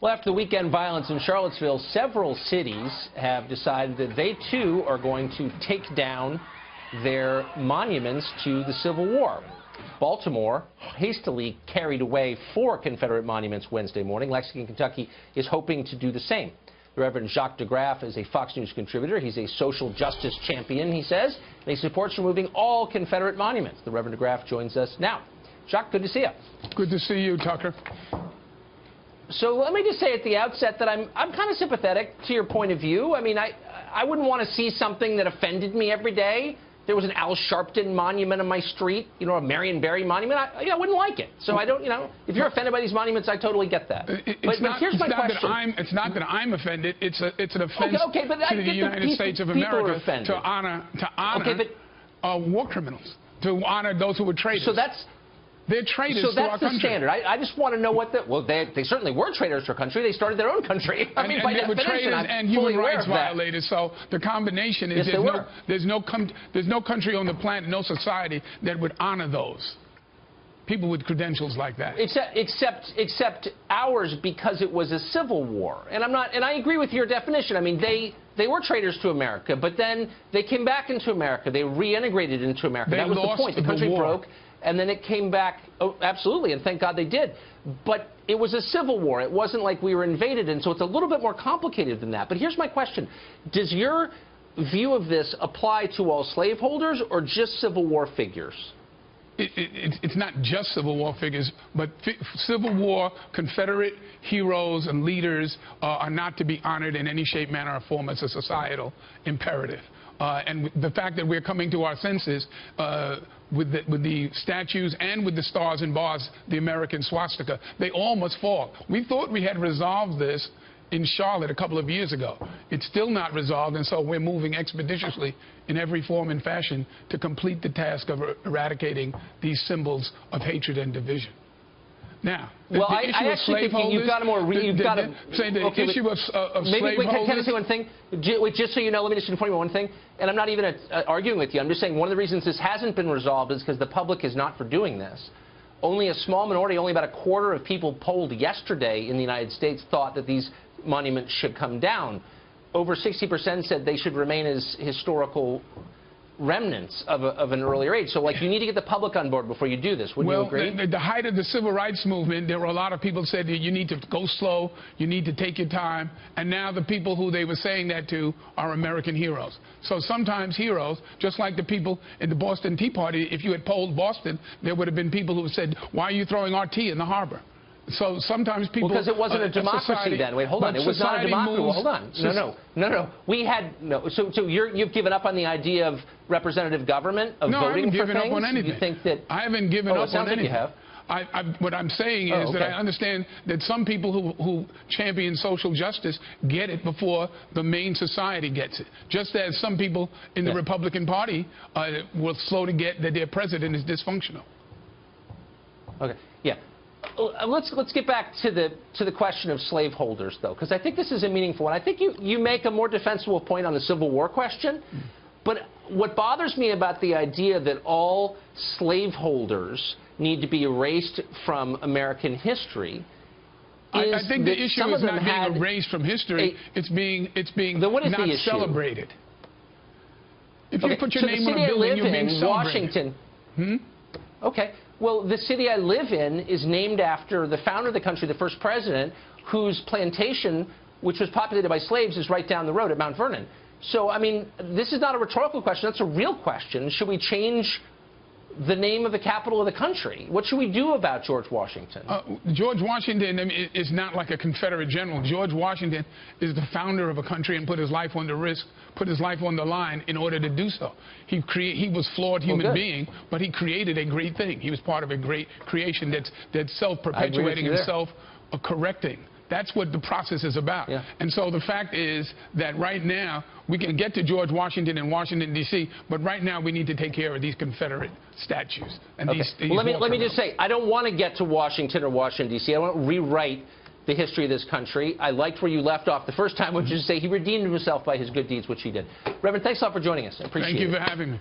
Well, after the weekend violence in Charlottesville, several cities have decided that they, too, are going to take down their monuments to the Civil War. Baltimore hastily carried away 4 Confederate monuments Wednesday morning. Lexington, Kentucky is hoping to do the same. The Reverend Jacques DeGraff is a Fox News contributor. He's a social justice champion, he says, and he supports removing all Confederate monuments. The Reverend DeGraff joins us now. Jacques, good to see you. Good to see you, Tucker. So let me just say at the outset that I'm kind of sympathetic to your point of view. I mean, I wouldn't want to see something that offended me every day. There was an Al Sharpton monument on my street, you know, a Marion Barry monument. I wouldn't like it. So I don't, you know, if you're offended by these monuments, I totally get that. But here's my question. It's not that I'm offended. It's an offense to the United States of America to honor war criminals, to honor those who were traitors. So that's... They're traitors to our country. So that's the standard. I just want to know what the... Well, they certainly were traitors to our country. They started their own country. I mean, by definition, I'm fully aware of that. And human rights violators. So the combination is there's no country on the planet, no society that would honor those people with credentials like that. Except ours, because it was a civil war. And I agree with your definition. I mean, they were traitors to America, but then they came back into America. They reintegrated into America. That was the point. The country broke. And then it came back, oh, absolutely, and thank God they did. But it was a civil war. It wasn't like we were invaded, and so it's a little bit more complicated than that. But here's my question. Does your view of this apply to all slaveholders or just Civil War figures? It's not just Civil War figures, but Civil War Confederate heroes and leaders are not to be honored in any shape, manner, or form as a societal imperative. And the fact that we're coming to our senses with the statues and with the stars and bars, the American swastika, they all must fall. We thought we had resolved this in Charlotte a couple of years ago. It's still not resolved, and so we're moving expeditiously in every form and fashion to complete the task of eradicating these symbols of hatred and division. Now, well, I actually think you've got to more. You've got to say the issue of slaveholders. Can I say one thing? Just so you know, let me just inform you one thing. And I'm not even arguing with you. I'm just saying one of the reasons this hasn't been resolved is because the public is not for doing this. Only a small minority, only about a quarter of people polled yesterday in the United States thought that these monuments should come down. Over 60% said they should remain as historical remnants of an earlier age. So, like, you need to get the public on board before you do this. Wouldn't you agree? Well, the height of the civil rights movement, there were a lot of people who said that you need to go slow, you need to take your time, and now the people who they were saying that to are American heroes. So sometimes heroes, just like the people in the Boston Tea Party, if you had polled Boston, there would have been people who said, why are you throwing our tea in the harbor? So sometimes people... Well, because it wasn't a democracy then. Wait, hold on. It was not a democracy. Well, hold on. No. We had... No. So you've given up on the idea of representative government, of voting for things? No, I haven't given up on anything. You think that... I haven't given up on anything. It sounds like you have. What I'm saying is that I understand that some people who champion social justice get it before the main society gets it. Just as some people in the Republican Party were slow to get that their president is dysfunctional. Okay. Yeah. Let's get back to the question of slaveholders, though, because I think this is a meaningful one. I think you make a more defensible point on the Civil War question, but what bothers me about the idea that all slaveholders need to be erased from American history is I think the issue is not being erased from history. It's being not celebrated. If you put your name on a building, you're being celebrated. Washington. Okay. Well, the city I live in is named after the founder of the country, the first president, whose plantation, which was populated by slaves, is right down the road at Mount Vernon. So, I mean, this is not a rhetorical question. That's a real question. Should we change the name of the capital of the country? What should we do about George Washington? George Washington is not like a Confederate general. George Washington is the founder of a country and put his life on the risk, put his life on the line in order to do so. He was a flawed human being, but he created a great thing. He was part of a great creation that's self-perpetuating and self-correcting. That's what the process is about. Yeah. And so the fact is that right now, we can get to George Washington in Washington, D.C., but right now we need to take care of these Confederate statues. And these let me just say, I don't want to get to Washington or Washington, D.C. I want to rewrite the history of this country. I liked where you left off the first time, which is to say he redeemed himself by his good deeds, which he did. Reverend, thanks a lot for joining us. I appreciate it. Thank you for having me.